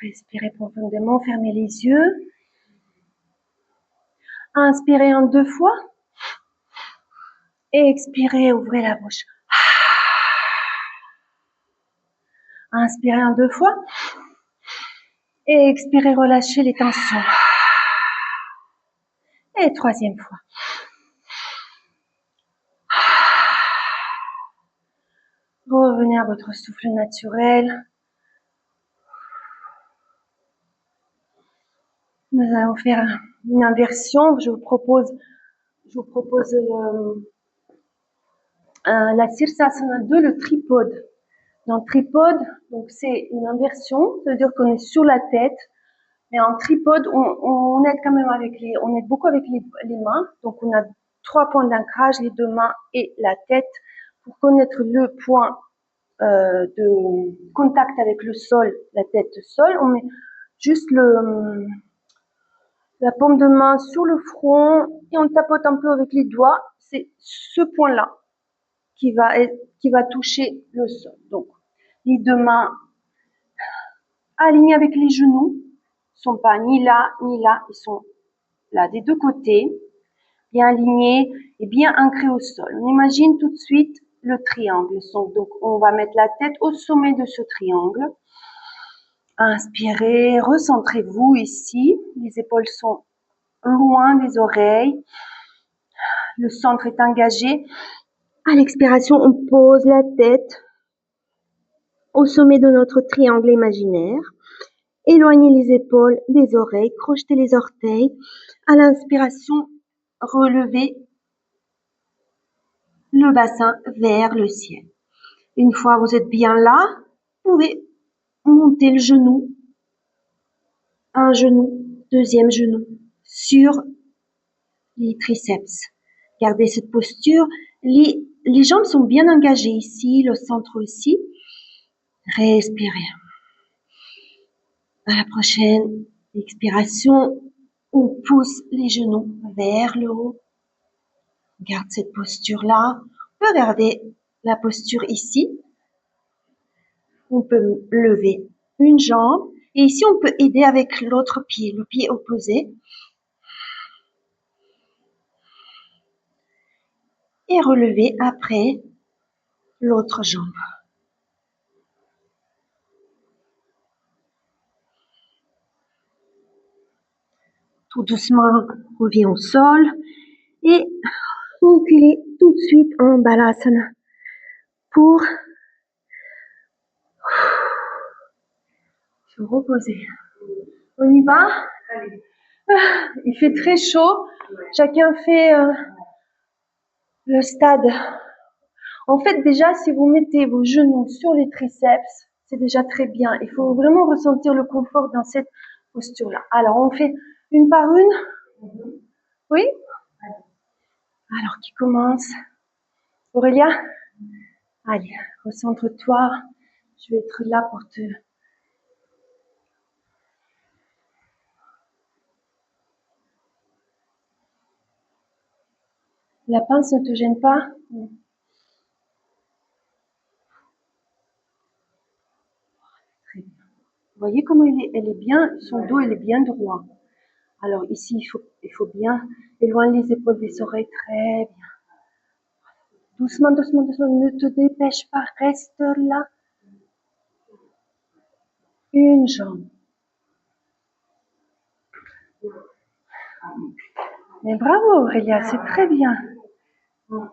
respirez profondément, fermez les yeux. Inspirez en 2 fois. Et expirez, ouvrez la bouche. Inspirez en 2 fois. Et expirez, relâchez les tensions. Et 3e fois. Revenez à votre souffle naturel. Nous allons faire une inversion. Je vous propose la Sirsasana 2, le tripode. Dans le tripode, donc c'est une inversion, c'est-à-dire qu'on est sur la tête, mais en tripode, on aide quand même on aide beaucoup avec les mains. Donc on a 3 points d'ancrage, les 2 mains et la tête, pour connaître le point de contact avec le sol, la tête sol. On met juste la paume de main sur le front et on tapote un peu avec les doigts. C'est ce point-là qui va toucher le sol. Donc, les 2 mains alignées avec les genoux, sont pas ni là, ils sont là des 2 côtés, bien alignés et bien ancrés au sol. On imagine tout de suite le triangle. Donc, on va mettre la tête au sommet de ce triangle. Inspirez, recentrez-vous ici. Les épaules sont loin des oreilles. Le centre est engagé. À l'expiration, on pose la tête au sommet de notre triangle imaginaire. Éloignez les épaules des oreilles, crochetez les orteils. À l'inspiration, relevez le bassin vers le ciel. Une fois vous êtes bien là, vous pouvez monter le genou, un genou, 2e genou, sur les triceps. Gardez cette posture. Les jambes sont bien engagées ici, le centre aussi. Respirez. À la prochaine, L'expiration, on pousse les genoux vers le haut. Garde cette posture-là. On peut garder la posture ici. On peut lever une jambe. Et ici, on peut aider avec l'autre pied, le pied opposé. Et relever après l'autre jambe. Tout doucement, reviens au sol et reculer tout de suite en balasana pour se reposer. On y va? Il fait très chaud. Chacun fait le stade. En fait, déjà, si vous mettez vos genoux sur les triceps, c'est déjà très bien. Il faut vraiment ressentir le confort dans cette posture-là. Alors, on fait une par une. Oui? Alors, qui commence? Aurélia? Allez, recentre-toi. Je vais être là pour te... La pince ne te gêne pas? Vous voyez comment elle est bien, son dos il est bien droit. Alors ici, il faut bien éloigner les épaules des oreilles, très bien. Doucement, doucement, doucement, ne te dépêche pas, reste là. Une jambe. Mais bravo Aurélia, c'est très bien.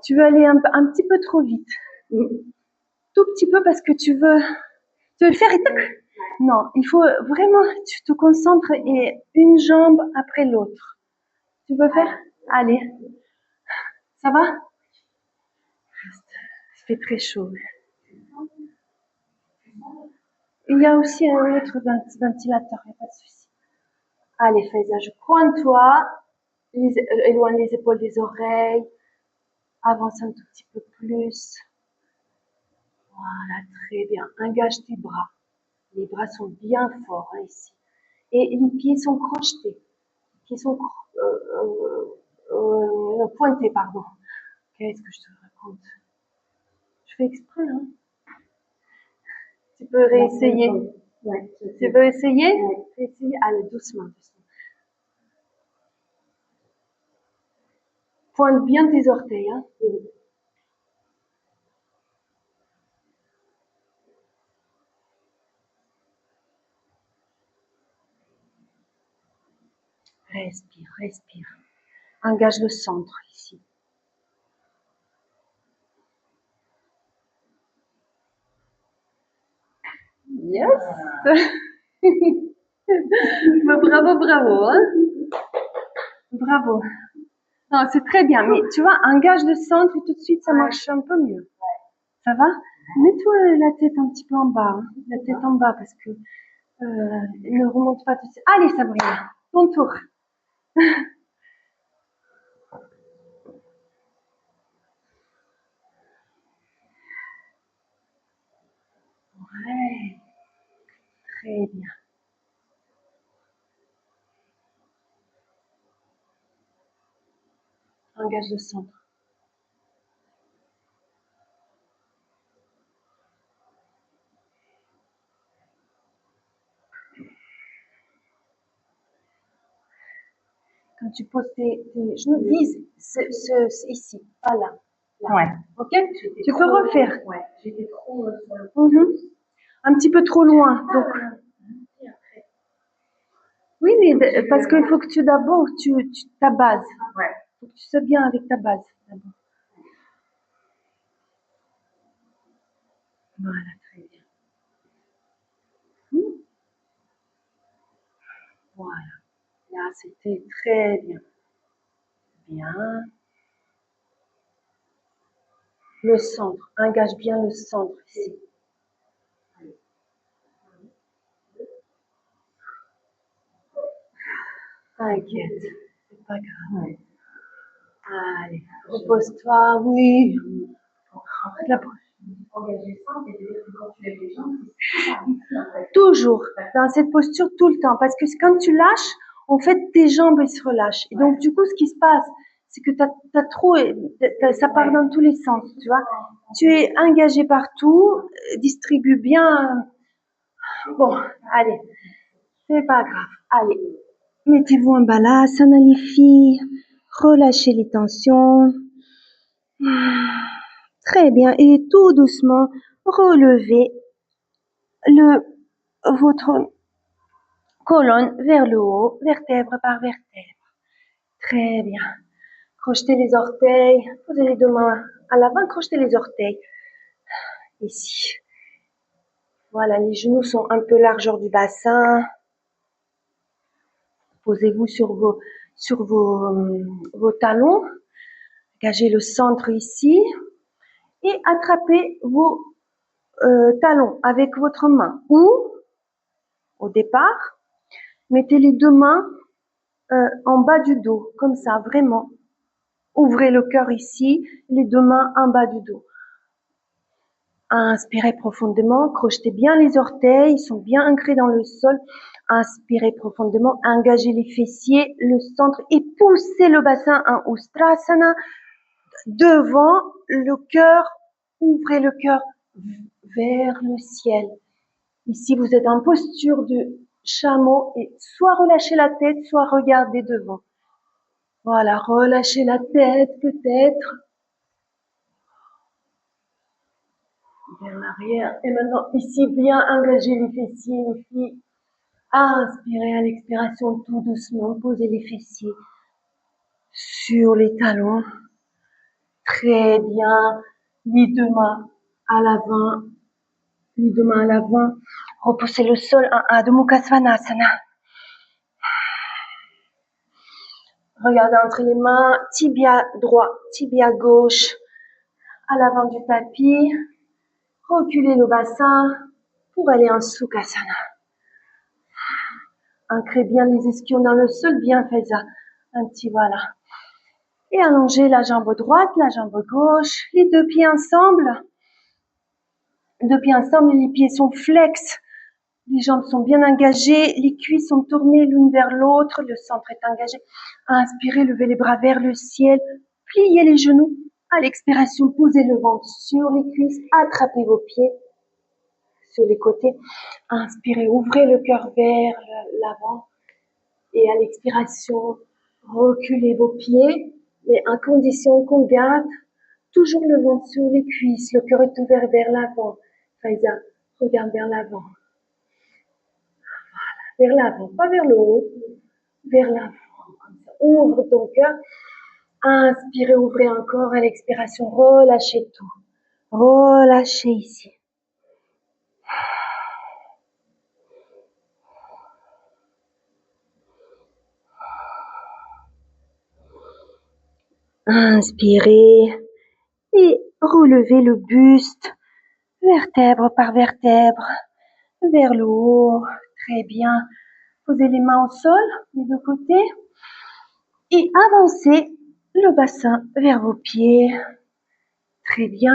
Tu veux aller un petit peu trop vite. Tout petit peu parce que tu veux faire et tac. Non, il faut vraiment, tu te concentres et une jambe après l'autre. Tu veux faire? Allez. Ça va? Il fait très chaud. Il y a aussi un autre ventilateur, il n'y a pas de souci. Allez, Faiza, je pointe-toi. Éloigne les épaules des oreilles. Avance un tout petit peu plus. Voilà, très bien. Engage tes bras. Les bras sont bien forts ici. Et les pieds sont crochetés. Les pieds sont pointés, pardon. Qu'est-ce que je te raconte? Je fais exprès, hein. Tu peux réessayer. Ouais. Tu veux essayer? Ouais. Essayer. Allez, doucement, doucement. Pointe bien tes orteils, hein. Respire, respire. Engage le centre ici. Yes. Bravo, bravo, hein. Bravo. Non, c'est très bien, mais tu vois, engage le centre et tout de suite, ça marche un peu mieux. Ça va? Mets-toi la tête un petit peu en bas, hein. La tête en bas, parce que ne remonte pas tout de suite. Allez, Sabrina, ton tour. Ouais, très bien. Engage le centre. Quand tu poses tes genoux, vise ici, pas là. Là.
Ouais.
Ok? Tu peux refaire.
Ouais, j'étais trop...
Un petit peu trop loin. Donc. Oui, mais parce qu'il faut que d'abord, ta base.
Ouais.
Il faut que tu sois bien avec ta base d'abord. Voilà, très bien. Voilà. Là, c'était très bien. Bien. Le centre. Engage bien le centre ici. T'inquiète. C'est pas grave. Allez, repose-toi. Oui.
Engager le sang, c'est-à-dire que quand tu lèves les jambes, c'est en fait.
Toujours, dans cette posture tout le temps. Parce que quand tu lâches, en fait, tes jambes elles se relâchent. Et donc, du coup, ce qui se passe, c'est que t'as trop, ça part dans tous les sens, tu vois. Tu es engagé partout, distribue bien. Bon, allez, c'est pas grave. Allez, mettez-vous en balasana, les filles. Relâchez les tensions. Très bien. Et tout doucement, relevez votre colonne vers le haut, vertèbre par vertèbre. Très bien. Crochetez les orteils. Posez les deux mains à l'avant, crochetez les orteils. Ici. Voilà, les genoux sont un peu largeur du bassin. Posez-vous sur vos talons. Dégagez le centre ici. Et attrapez vos talons avec votre main. Ou, au départ, mettez les deux mains en bas du dos. Comme ça, vraiment. Ouvrez le cœur ici, les deux mains en bas du dos. Inspirez profondément, crochetez bien les orteils, ils sont bien ancrés dans le sol. Inspirez profondément, engagez les fessiers, le centre et poussez le bassin en Ustrasana devant le cœur. Ouvrez le cœur vers le ciel. Ici, vous êtes en posture de chameau et soit relâchez la tête, soit regardez devant. Voilà, relâchez la tête peut-être. Vers l'arrière. Et maintenant, ici, bien engager les fessiers, les filles. Inspirez à l'expiration tout doucement. Posez les fessiers sur les talons. Très bien. Les deux mains à l'avant. Les deux mains à l'avant. Repoussez le sol en Adho Mukha Svanasana. Regardez entre les mains. Tibia droit, tibia gauche. À l'avant du tapis. Reculez le bassin pour aller en Sukhasana. Ancrez bien les ischions dans le sol, bien fait ça. Un petit voilà. Et allongez la jambe droite, la jambe gauche, les deux pieds ensemble. Deux pieds ensemble, les pieds sont flex. Les jambes sont bien engagées, les cuisses sont tournées l'une vers l'autre, le centre est engagé. Inspirez, levez les bras vers le ciel, pliez les genoux. À l'expiration, posez le ventre sur les cuisses, attrapez vos pieds sur les côtés. Inspirez, ouvrez le cœur vers l'avant. Et à l'expiration, reculez vos pieds, mais à condition qu'on garde toujours le ventre sur les cuisses. Le cœur est ouvert vers l'avant. Faiza, regarde vers l'avant. Voilà, vers l'avant, pas vers le haut, vers l'avant. Ouvre ton cœur. Inspirez, ouvrez encore. À l'expiration, relâchez tout. Relâchez ici. Inspirez et relevez le buste, vertèbre par vertèbre, vers le haut. Très bien. Posez les mains au sol, des deux côtés. Et avancez le bassin vers vos pieds. Très bien.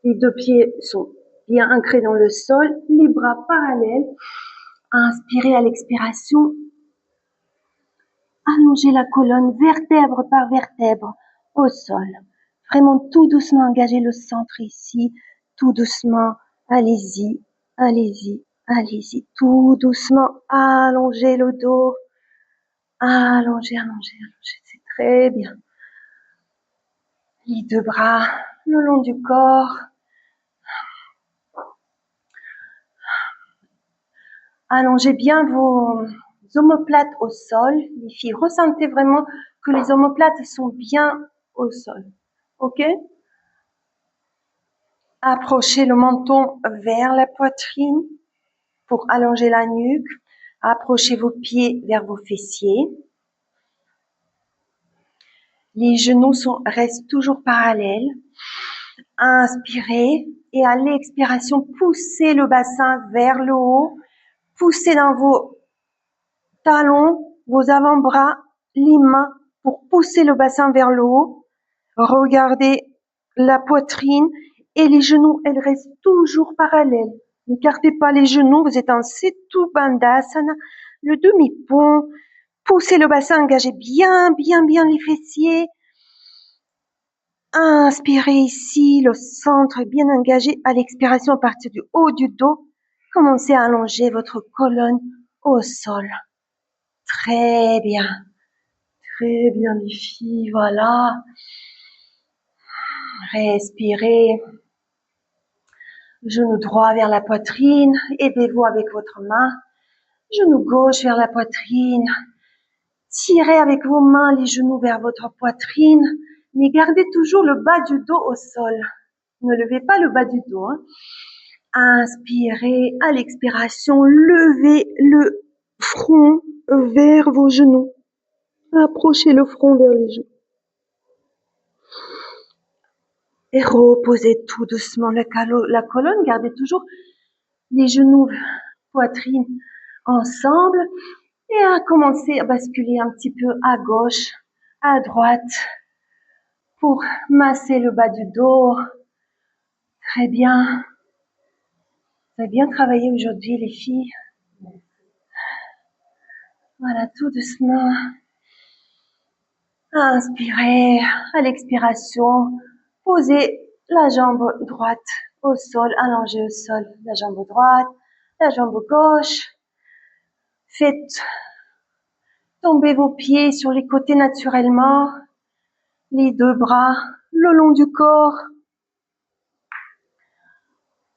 Les deux pieds sont bien ancrés dans le sol. Les bras parallèles. Inspirez à l'expiration. Allongez la colonne vertèbre par vertèbre au sol. Vraiment tout doucement, engagez le centre ici. Tout doucement. Allez-y, allez-y, allez-y. Tout doucement. Allongez le dos. Allongez, allongez, allongez. C'est très bien. Les deux bras le long du corps. Allongez bien vos omoplates au sol. Les filles, ressentez vraiment que les omoplates sont bien au sol. Ok? Approchez le menton vers la poitrine pour allonger la nuque. Approchez vos pieds vers vos fessiers. Les genoux restent toujours parallèles. Inspirez et à l'expiration, poussez le bassin vers le haut. Poussez dans vos talons, vos avant-bras, les mains pour pousser le bassin vers le haut. Regardez la poitrine Et les genoux, elles restent toujours parallèles. N'écartez pas les genoux, vous êtes en Setu Bandhasana, le demi-pont. Poussez le bassin, engagez bien, bien, bien les fessiers. Inspirez ici, le centre est bien engagé. À l'expiration, à partir du haut du dos, commencez à allonger votre colonne au sol. Très bien les filles, voilà. Respirez. Genou droit vers la poitrine, aidez-vous avec votre main. Genou gauche vers la poitrine. Tirez avec vos mains les genoux vers votre poitrine, mais gardez toujours le bas du dos au sol. Ne levez pas le bas du dos. Inspirez, à l'expiration, levez le front vers vos genoux. Approchez le front vers les genoux. Et reposez tout doucement la colonne. Gardez toujours les genoux, poitrine ensemble. Et à commencer à basculer un petit peu à gauche, à droite, pour masser le bas du dos. Très bien. Vous avez bien travaillé aujourd'hui, les filles. Voilà, tout doucement. Inspirez. À l'expiration, posez la jambe droite au sol, allongez au sol la jambe droite, la jambe gauche. Faites tomber vos pieds sur les côtés naturellement, les deux bras le long du corps,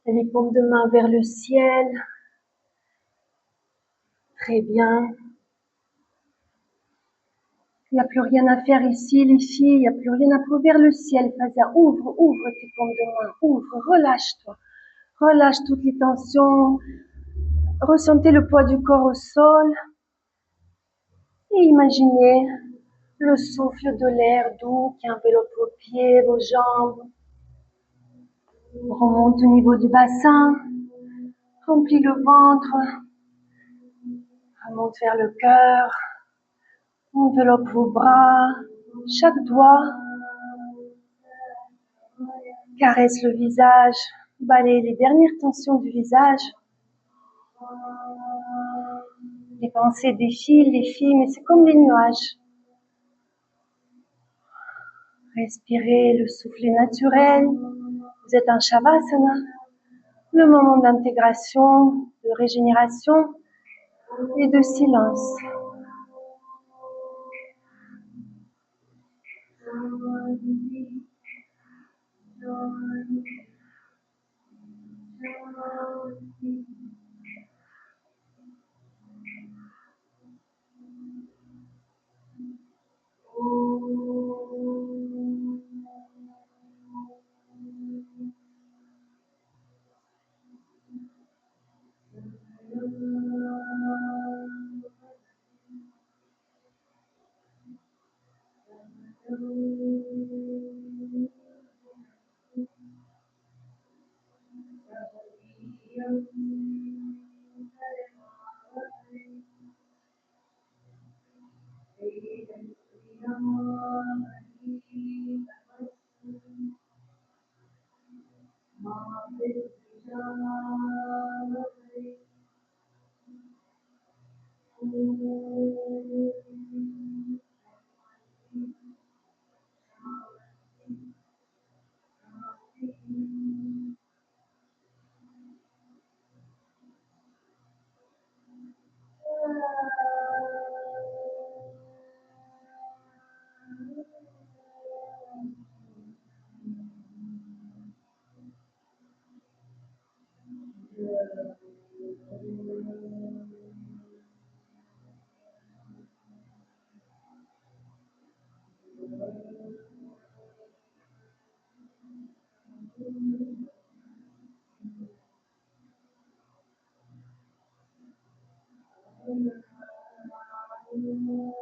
les paumes de main vers le ciel. Très bien. Il n'y a plus rien à faire ici, les filles. Il n'y a plus rien à faire vers le ciel. Fazia, ouvre tes paumes de main. Ouvre, relâche-toi. Relâche toutes les tensions. Ressentez le poids du corps au sol. Et imaginez le souffle de l'air doux qui enveloppe vos pieds, vos jambes. Remonte au niveau du bassin. Remplis le ventre. Remonte vers le cœur. Enveloppe vos bras. Chaque doigt caresse le visage. Balaye les dernières tensions du visage. Les pensées défilent, les filles, mais c'est comme les nuages. Respirez, le souffle est naturel. Vous êtes en Shavasana, le moment d'intégration, de régénération et de silence.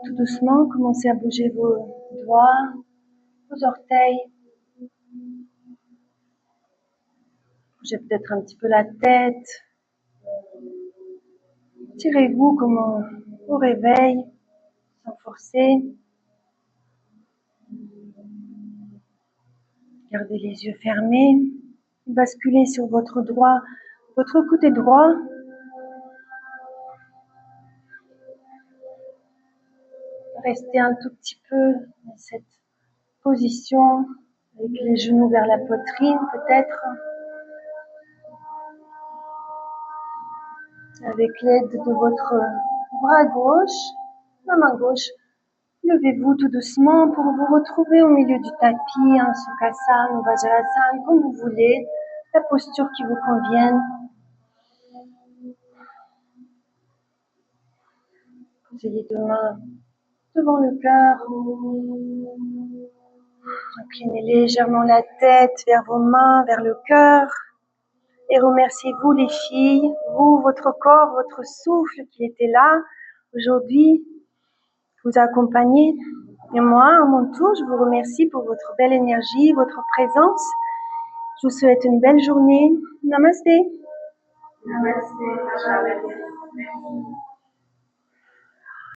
Tout doucement, commencez à bouger vos doigts, vos orteils. Bougez peut-être un petit peu la tête. Tirez-vous comme au réveil, sans forcer. Gardez les yeux fermés. Basculez sur votre côté droit. Restez un tout petit peu dans cette position, avec les genoux vers la poitrine peut-être. Avec l'aide de votre bras gauche, la main gauche, levez-vous tout doucement pour vous retrouver au milieu du tapis, en Sukhasana ou Vajrasana, comme vous voulez, la posture qui vous convienne. Posez les deux mains devant le cœur. Inclinez légèrement la tête vers vos mains, vers le cœur. Et remerciez-vous les filles, vous, votre corps, votre souffle qui était là aujourd'hui, vous accompagner. Et moi, à mon tour, je vous remercie pour votre belle énergie, votre présence. Je vous souhaite une belle journée. Namaste.
Namaste, Sacha, merci.